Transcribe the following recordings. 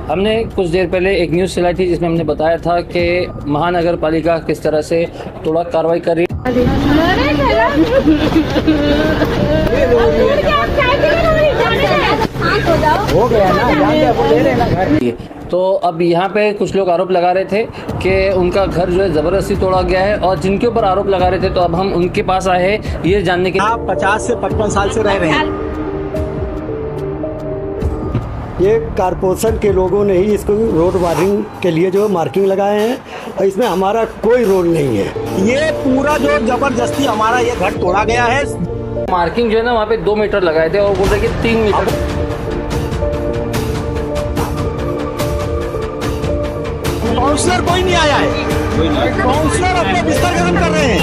हमने कुछ देर पहले एक न्यूज़ चलाई थी जिसमें हमने बताया था कि महानगर पालिका किस तरह से थोड़ा कार्रवाई कर रही हो गया ना, वो ले रहे ना घर। है। तो अब यहाँ पे कुछ लोग आरोप लगा रहे थे कि उनका घर जो है ज़बरदस्ती तोड़ा गया है, और जिनके ऊपर आरोप लगा रहे थे तो अब हम उनके पास आए हैं ये जानने के। आप 50 से 55 साल से रह रहे हैं। ये कारपोरेशन के लोगों ने ही इसको रोड वार्निंग के लिए जो मार्किंग लगाए हैं, और इसमें हमारा कोई रोल नहीं है। ये पूरा जो जबरदस्ती हमारा ये घर तोड़ा गया है। मार्किंग जो है ना वहाँ पे 2 मीटर लगाए थे और बोल रहे कि 3 मीटर। काउंसलर कोई नहीं आया है। काउंसलर अपने बिस्तर गर्म कर रहे हैं।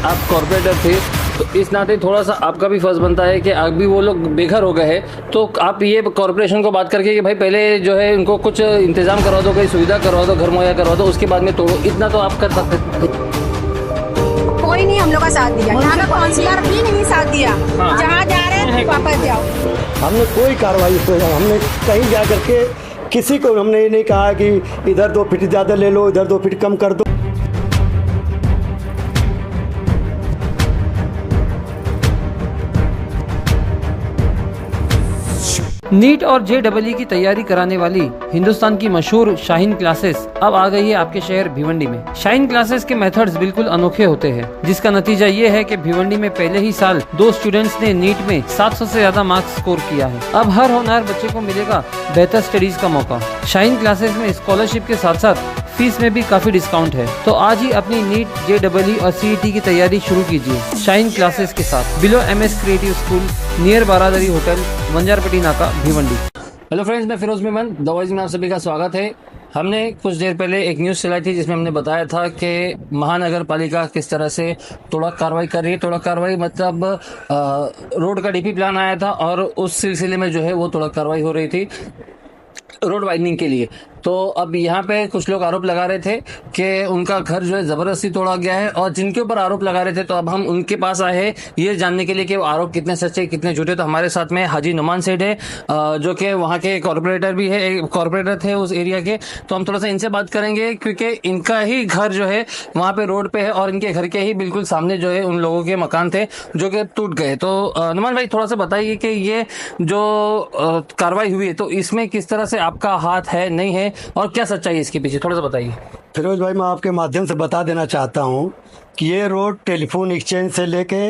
आप कॉर्पोरेटर थे तो इस नाते थोड़ा सा आपका भी फर्ज बनता है कि आप भी, वो लोग बेघर हो गए हैं तो आप ये कॉर्पोरेशन को बात करके कि भाई पहले जो है इनको कुछ इंतजाम करवा दो, कोई सुविधा करवा दो, घर मुहैया करवा दो, उसके बाद में तोड़ो। इतना तो आप कर सकते थे। कोई नहीं हम लोग का साथ दिया, यहाँ का काउंसलर भी नहीं साथ दिया। जहाँ जा रहे हैं वापस जाओ। हमने कोई कार्रवाई इस पर, हमने कहीं जा करके किसी को हमने ये नहीं कहा कि इधर 2 फीट ज़्यादा ले लो, इधर 2 फीट कम कर दो। नीट और JEE की तैयारी कराने वाली हिंदुस्तान की मशहूर शाहीन क्लासेस अब आ गई है आपके शहर भिवंडी में। शाहीन क्लासेस के मेथड्स बिल्कुल अनोखे होते हैं, जिसका नतीजा ये है कि भिवंडी में पहले ही साल 2 स्टूडेंट्स ने नीट में 700 से ज्यादा मार्क्स स्कोर किया है। अब हर होनहार बच्चे को मिलेगा बेहतर स्टडीज का मौका। शाहीन क्लासेस में स्कॉलरशिप के साथ साथ फीस में भी काफी डिस्काउंट है। तो आज ही अपनी नीट, JEE और CET की तैयारी शुरू कीजिए शाहीन क्लासेस के साथ। Below MS creative school, near Baradari hotel, Banjarpatti Naka, Bhiwandi. Hello friends, मैं फिरोज मेमन द वॉइस में आप सभी का स्वागत है। हमने कुछ देर पहले एक न्यूज़ चलाई थी जिसमें हमने बताया था कि महानगर पालिका किस तरह से थोड़ा कार्रवाई कर रही है। थोड़ा कार्रवाई मतलब रोड का DP प्लान आया था और उस सिलसिले में जो है वो थोड़ा कार्रवाई हो रही थी रोड वाइडनिंग के लिए। तो अब यहाँ पे कुछ लोग आरोप लगा रहे थे कि उनका घर जो है ज़बरदस्ती तोड़ा गया है, और जिनके ऊपर आरोप लगा रहे थे तो अब हम उनके पास आए हैं ये जानने के लिए कि वो आरोप कितने सच्चे कितने झूठे। तो हमारे साथ में हाजी नुमान सेठ है जो कि वहाँ के कॉर्पोरेटर भी है, कॉर्पोरेटर थे उस एरिया के। तो हम थोड़ा सा इनसे बात करेंगे क्योंकि इनका ही घर जो है वहाँ पे रोड पे है और इनके घर के ही बिल्कुल सामने जो है उन लोगों के मकान थे जो कि टूट गए। तो नुमान भाई थोड़ा सा बताइए कि ये जो कार्रवाई हुई है तो इसमें किस तरह से आपका हाथ है नहीं है और क्या सच्चाई है इसके पीछे, थोड़ा सा बताइए। फिरोज भाई, मैं आपके माध्यम से बता देना चाहता हूँ कि ये रोड टेलीफोन एक्सचेंज से लेके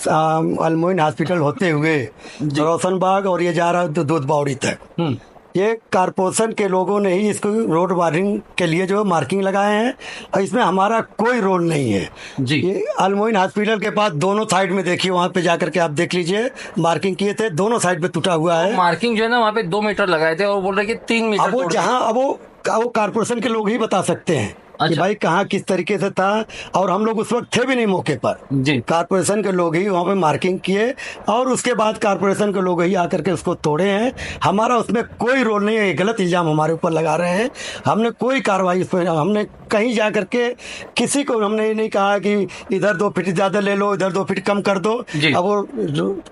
अलमोइन हॉस्पिटल होते हुए रोशन बाग और ये जा रहा है दूध बावड़ी तक, ये कारपोरेशन के लोगों ने ही इसको रोड वार्निंग के लिए जो मार्किंग लगाए हैं, और इसमें हमारा कोई रोल नहीं है जी। ये अलमोइन हॉस्पिटल के पास दोनों साइड में देखिए, वहाँ पे जाकर के आप देख लीजिए, मार्किंग किए थे, दोनों साइड पे टूटा हुआ है। मार्किंग जो है ना वहाँ पे 2 मीटर लगाए थे और बोल रहे कि 3 मीटर। अब वो जहाँ अब वो कारपोरेशन के लोग ही बता सकते हैं कि भाई कहाँ किस तरीके से था, और हम लोग उस वक्त थे भी नहीं मौके पर जी। कारपोरेशन के लोग ही वहाँ पे मार्किंग किए और उसके बाद कारपोरेशन के लोग ही आकर के उसको तोड़े हैं। हमारा उसमें कोई रोल नहीं है, ये गलत इल्जाम हमारे ऊपर लगा रहे हैं। हमने कोई कार्रवाई उस पर, हमने कहीं जा करके किसी को हमने ये नहीं कहा कि इधर 2 फीट ज़्यादा ले लो, इधर 2 फीट कम कर दो। अब वो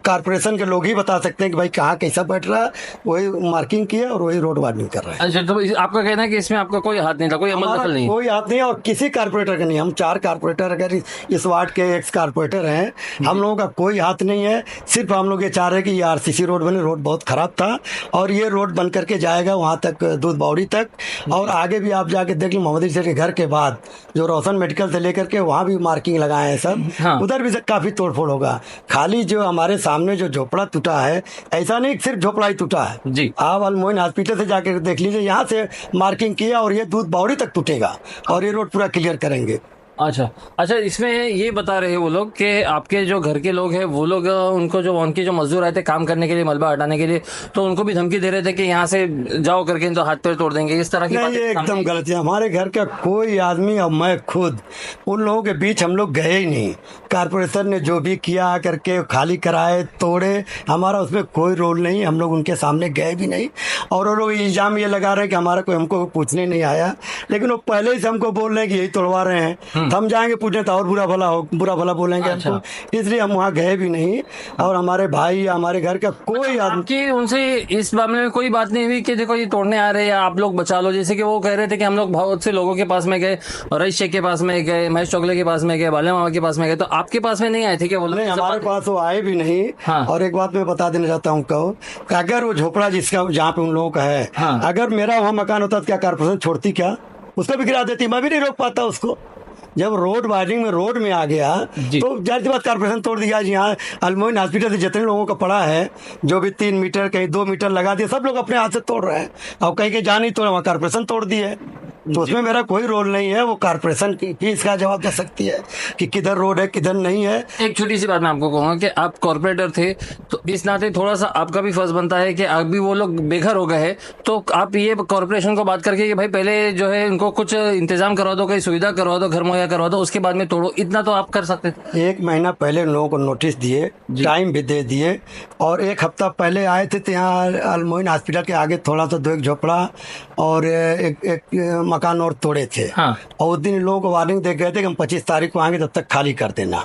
कारपोरेशन के लोग ही बता सकते हैं कि भाई कहाँ कैसा बैठ रहा है, वही मार्किंग किया और वही रोड वार्निंग कर रहा है। अच्छा, तो आपका कहना है कि इसमें आपका कोई हाथ नहीं था, कोई अमल दखल नहीं? कोई हाथ नहीं, और किसी कारपोरेटर का नहीं। हम 4 कारपोरेटर अगर इस वार्ड के एक्स कारपोरेटर हैं, हम लोगों का कोई हाथ नहीं है। सिर्फ हम लोग ये चाह रहे हैं कि ये RCC रोड बने। रोड बहुत खराब था और ये रोड बन करके जाएगा वहाँ तक, दूध बावड़ी तक, और आगे भी आप जाके देख लीजिए मोहम्मद सेठ के घर के बाद जो रोशन मेडिकल से लेकर के वहाँ भी मार्किंग लगाए हैं सब। हाँ। उधर भी काफी तोड़फोड़ होगा। खाली जो हमारे सामने जो झोपड़ा टूटा है, ऐसा नहीं सिर्फ झोपड़ा ही टूटा है जी। आप अलमोइन हॉस्पिटल से जाकर देख लीजिए, यहाँ से मार्किंग किया और ये दूध बावड़ी तक टूटेगा और ये रोड पूरा क्लियर करेंगे। अच्छा, इसमें ये बता रहे हैं वो लोग कि आपके जो घर के लोग हैं वो लोग उनको जो उनके जो मजदूर आए थे काम करने के लिए, मलबा हटाने के लिए, तो उनको भी धमकी दे रहे थे कि यहाँ से जाओ करके तो हाथ पैर तोड़ देंगे, इस तरह की नहीं, ये एकदम गलत है। हमारे घर का कोई आदमी और मैं खुद उन लोगों के बीच हम लोग गए ही नहीं। कारपोरेशन ने जो भी किया करके खाली कराए, तोड़े, हमारा उसमें कोई रोल नहीं। हम लोग उनके सामने गए भी नहीं, और वो लोग इल्जाम ये लगा रहे हैं कि हमारा कोई हमको पूछने नहीं आया, लेकिन वो पहले ही से हमको बोल रहे हैं कि यही तोड़वा रहे हैं। तो हम जाएंगे पूछने तो और बुरा भला बोलेंगे हमको, इसलिए हम वहाँ गए भी नहीं। और हमारे भाई या हमारे घर का कोई आदमी कि उनसे इस मामले में कोई बात नहीं हुई कि देखो ये तोड़ने आ रहे हैं, आप लोग बचा लो, जैसे कि वो कह रहे थे कि हम लोग बहुत से लोगों के पास में गए, रईस शेख के पास में गए, महेश चौगले के पास में गए, बाले मामा के पास में गए, तो आपके पास में नहीं आए थे क्या? वो लोग नहीं, हमारे पास वो आए भी नहीं। हाँ। और एक बात मैं बता देना चाहता हूँ कहो कि अगर वो झोपड़ा जिसका जहाँ पे उन लोगों का है, हाँ। अगर मेरा वहाँ मकान होता तो क्या कारपोरेशन छोड़ती क्या? उसको भी गिरा देती, मैं भी नहीं रोक पाता उसको। जब रोड वाइडिंग में रोड में आ गया तो जाहिर सी बात कारपोरेशन तोड़ दिया। यहाँ अलमोइन हॉस्पिटल से जितने लोगों का पड़ा है, जो भी 3 मीटर कहीं 2 मीटर लगा दिया, सब लोग अपने हाथ से तोड़ रहे हैं। और कहीं के जा नहीं तोड़ा, वहाँ कारपोरेशन तोड़ दी है। तो उसमें मेरा कोई रोल नहीं है, वो कारपोरेशन की इसका जवाब दे सकती है कि किधर रोड है किधर नहीं है। एक छोटी सी बात मैं आपको कहूँगा कि आप कॉर्पोरेटर थे, तो इस नाते थोड़ा सा आपका भी फर्ज बनता है कि अभी वो लोग बेघर हो गए हैं, तो आप ये कॉर्पोरेशन को बात करके कि भाई पहले जो है इनको कुछ इंतजाम करवा दो, कोई सुविधा करवा दो, घर मुहैया करवा दो, उसके बाद में तोड़ो, इतना तो आप कर सकते थे। 1 महीना पहले लोगों को नोटिस दिए, टाइम भी दे दिए, और 1 हफ्ता पहले आए थे तो यहाँ अलमोइन हॉस्पिटल के आगे थोड़ा सा 2 झोपड़ा और एक मकान और तोड़े थे। हाँ। और उस दिन लोगों को वार्निंग दे गए थे कि हम 25 तारीख को आएंगे, तब तक खाली कर देना।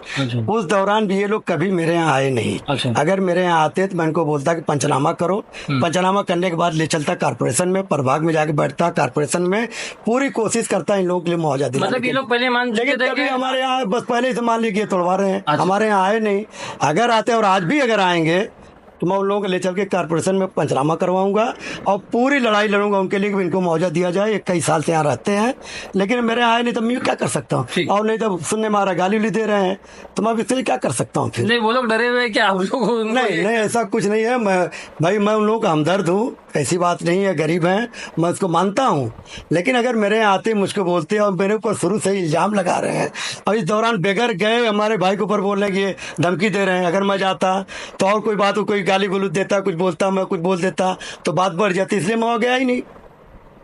उस दौरान भी ये लोग कभी मेरे यहाँ आए नहीं। अगर मेरे यहाँ आते तो मैं इनको बोलता कि पंचनामा करो, पंचनामा करने के बाद ले चलता कारपोरेशन में, प्रभाग में जाके बैठता, कारपोरेशन में पूरी कोशिश करता इन लोगों के लिए मुआवजा दिलाने मतलब ये लोग पहले मान लेकिन कभी हमारे यहाँ बस पहले ही से मान लीजिए तोड़वा रहे हैं। हमारे यहाँ आए नहीं। अगर आते और आज भी अगर आएंगे तो मैं उन लोगों को ले चल के कारपोरेशन में पंचनामा करवाऊंगा और पूरी लड़ाई लड़ूंगा उनके लिए कि इनको मुआवजा दिया जाए। कई साल से यहाँ रहते हैं, लेकिन मेरे आए नहीं तो मैं क्या कर सकता हूँ? और नहीं तो सुनने मारा गाली उली दे रहे हैं, तो मैं इसलिए क्या कर सकता हूँ फिर? नहीं, वो लोग डरे हुए क्या आप लोग? नहीं, ऐसा कुछ नहीं है। मैं उन लोगों का हमदर्द हूँ, ऐसी बात नहीं है। गरीब हैं, मैं उसको मानता हूँ, लेकिन अगर मेरे यहाँ आते मुझको बोलते हैं और मेरे ऊपर शुरू से ही इल्जाम लगा रहे हैं, और इस दौरान बेघर गए हमारे भाई के ऊपर बोलने की धमकी दे रहे हैं। अगर मैं जाता तो और कोई बात, कोई गाली गलौज देता, कुछ बोलता, मैं कुछ बोल देता तो बात बढ़ जाती, इसलिए मैं गया ही नहीं।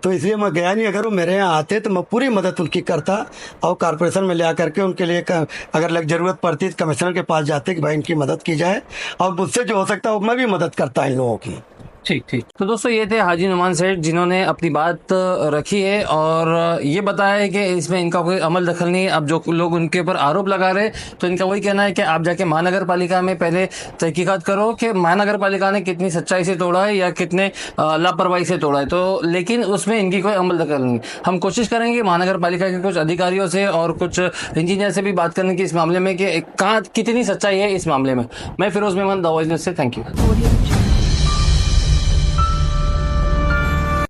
तो इसलिए मैं गया नहीं। अगर वो मेरे यहाँ आते तो मैं पूरी मदद उनकी करता और कारपोरेशन में ले आकर के उनके लिए अगर जरूरत पड़ती तो कमिश्नर के पास जाते कि भाई इनकी मदद की जाए, और मुझसे जो हो सकता है मैं भी मदद करता इन लोगों की। ठीक। तो दोस्तों ये थे हाजी नुमान सेठ, जिन्होंने अपनी बात रखी है और ये बताया है कि इसमें इनका कोई अमल दखल नहीं है। अब जो लोग उनके ऊपर आरोप लगा रहे तो इनका वही कहना है कि आप जाके महानगर पालिका में पहले तहकीकात करो कि महानगर पालिका ने कितनी सच्चाई से तोड़ा है या कितने लापरवाही से तोड़ा है। तो लेकिन उसमें इनकी कोई अमल दखल नहीं। हम कोशिश करेंगे महानगर पालिका के कुछ अधिकारियों से और कुछ इंजीनियर से भी बात करने की इस मामले में कि कहाँ कितनी सच्चाई है इस मामले में। मैं Feroz Memon, the Voice News से, थैंक यू।